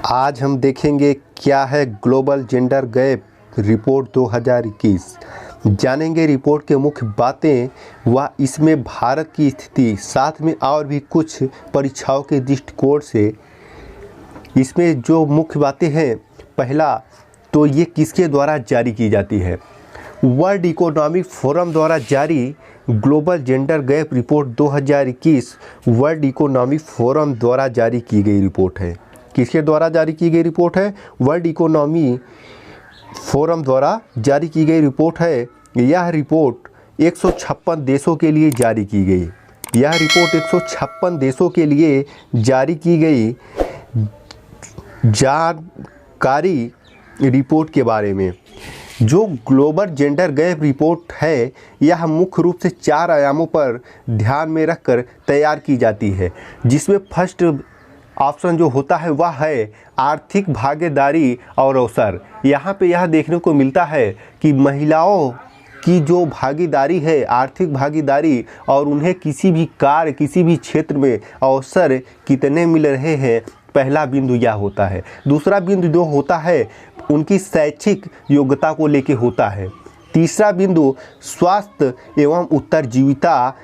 आज हम देखेंगे क्या है ग्लोबल जेंडर गैप रिपोर्ट 2021। जानेंगे रिपोर्ट के मुख्य बातें व इसमें भारत की स्थिति, साथ में और भी कुछ परीक्षाओं के दृष्टिकोण से इसमें जो मुख्य बातें हैं। पहला तो ये किसके द्वारा जारी की जाती है। वर्ल्ड इकोनॉमिक फोरम द्वारा जारी global gender gap report 2021 world economic forum द्वारा जारी की गई रिपोर्ट है। किसके द्वारा जारी की गई रिपोर्ट है? वर्ल्ड इकोनॉमी फोरम द्वारा जारी की गई रिपोर्ट है। यह रिपोर्ट 156 देशों के लिए जारी की गई। यह रिपोर्ट 156 देशों के लिए जारी की गई जानकारी रिपोर्ट के बारे में। जो ग्लोबल जेंडर गैप रिपोर्ट है, यह मुख्य रूप से 4 आयामों पर ध्यान में रखकर तैयार की जाती है, जिसमें फर्स्ट ऑप्शन जो होता है वह है आर्थिक भागीदारी और अवसर। यहाँ पे यह देखने को मिलता है कि महिलाओं की जो भागीदारी है, आर्थिक भागीदारी, और उन्हें किसी भी कार्य, किसी भी क्षेत्र में अवसर कितने मिल रहे हैं, पहला बिंदु यह होता है। दूसरा बिंदु जो होता है उनकी शैक्षिक योग्यता को लेके होता है। तीसरा बिंदु स्वास्थ्य एवं उत्तरजीविता,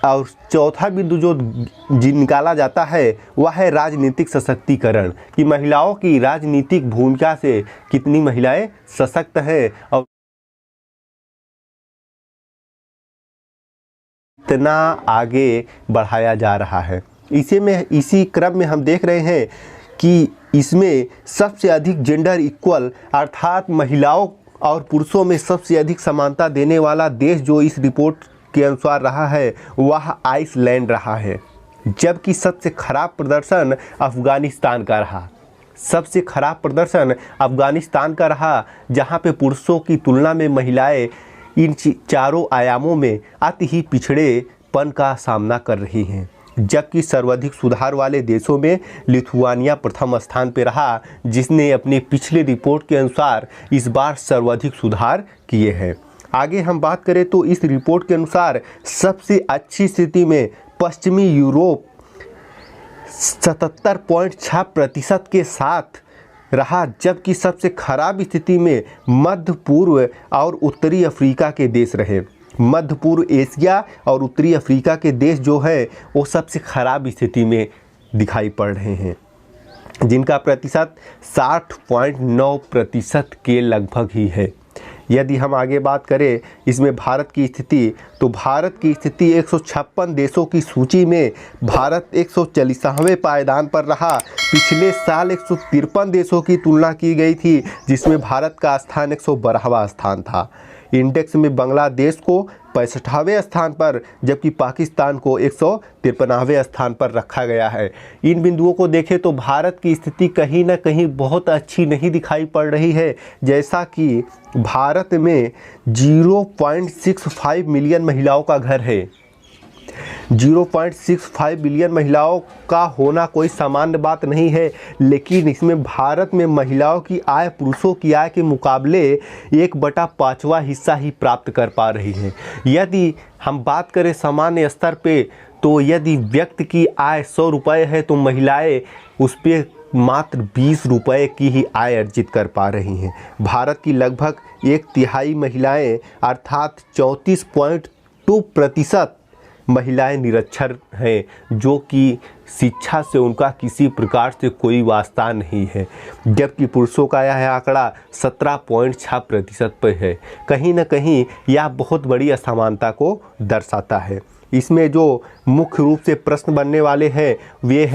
और चौथा बिंदु जो निकाला जाता है वह है राजनीतिक सशक्तिकरण, कि महिलाओं की राजनीतिक भूमिका से कितनी महिलाएं सशक्त हैं और इतना आगे बढ़ाया जा रहा है। इसी क्रम में हम देख रहे हैं कि इसमें सबसे अधिक जेंडर इक्वल, अर्थात महिलाओं और पुरुषों में सबसे अधिक समानता देने वाला देश जो इस रिपोर्ट के अनुसार रहा है वह आइसलैंड रहा है। जबकि सबसे खराब प्रदर्शन अफ़गानिस्तान का रहा। सबसे खराब प्रदर्शन अफ़गानिस्तान का रहा, जहां पे पुरुषों की तुलना में महिलाएं इन चारों आयामों में अति ही पिछड़ेपन का सामना कर रही हैं। जबकि सर्वाधिक सुधार वाले देशों में लिथुआनिया प्रथम स्थान पर रहा, जिसने अपने पिछले रिपोर्ट के अनुसार इस बार सर्वाधिक सुधार किए हैं। आगे हम बात करें तो इस रिपोर्ट के अनुसार सबसे अच्छी स्थिति में पश्चिमी यूरोप 77.6% के साथ रहा, जबकि सबसे खराब स्थिति में मध्य पूर्व और उत्तरी अफ्रीका के देश रहे। मध्य पूर्व एशिया और उत्तरी अफ्रीका के देश जो है वो सबसे खराब स्थिति में दिखाई पड़ रहे हैं, जिनका प्रतिशत 60.9% के लगभग ही है। यदि हम आगे बात करें इसमें भारत की स्थिति, तो भारत की स्थिति 156 देशों की सूची में भारत 140वें पायदान पर रहा। पिछले साल 153 देशों की तुलना की गई थी, जिसमें भारत का स्थान 112वां स्थान था। इंडेक्स में बांग्लादेश को 65वें स्थान पर, जबकि पाकिस्तान को 153वें स्थान पर रखा गया है। इन बिंदुओं को देखें तो भारत की स्थिति कहीं ना कहीं बहुत अच्छी नहीं दिखाई पड़ रही है। जैसा कि भारत में 0.65 मिलियन महिलाओं का घर है। 0.65 बिलियन महिलाओं का होना कोई सामान्य बात नहीं है, लेकिन इसमें भारत में महिलाओं की आय पुरुषों की आय के मुकाबले 1/5वां हिस्सा ही प्राप्त कर पा रही है। यदि हम बात करें सामान्य स्तर पे, तो यदि व्यक्ति की आय 100 रुपये है तो महिलाएं उस पर मात्र 20 रुपये की ही आय अर्जित कर पा रही हैं। भारत की लगभग 1/3 महिलाएं, अर्थात 34.2% महिलाएं निरक्षर हैं, जो कि शिक्षा से उनका किसी प्रकार से कोई वास्ता नहीं है। जबकि पुरुषों का यह आंकड़ा 17.6% पर है। कहीं न कहीं यह बहुत बड़ी असमानता को दर्शाता है। इसमें जो मुख्य रूप से प्रश्न बनने वाले हैं ये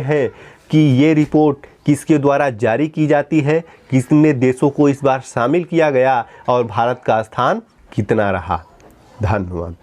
है कि ये रिपोर्ट किसके द्वारा जारी की जाती है, कितने देशों को इस बार शामिल किया गया और भारत का स्थान कितना रहा। धन्यवाद।